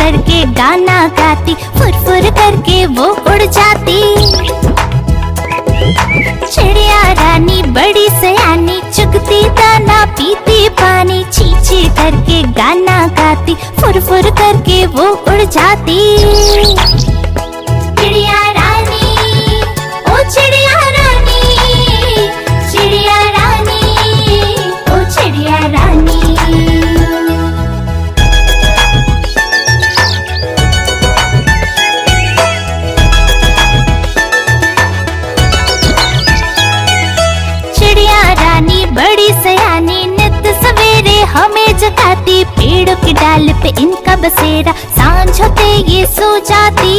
करके गाना गाती, फुर फुर करके वो उड़ जाती। चिड़िया रानी बड़ी सयानी, चुगती दाना पीती पानी, ची ची करके गाना गाती, फुर फुर करके वो उड़ जाती। चिड़िया रानी, ओ चिड़िया रानी, चिड़िया रानी, ओ चिड़िया रानी। चिड़िया रानी बड़ी सयानी, नित सवेरे हमें जगाती, पेड़ों की डाल पे इनका बसेरा, सांझ होते ये सो जाती।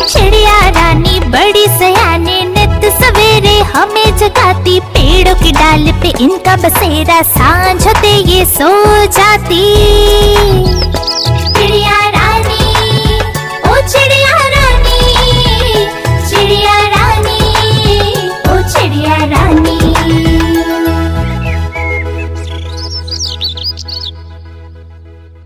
चिड़िया रानी बड़ी सयानी, नित सवेरे हमें जगाती, पेड़ों की डाल पे इनका बसेरा, सांझ होते ये सो जाती।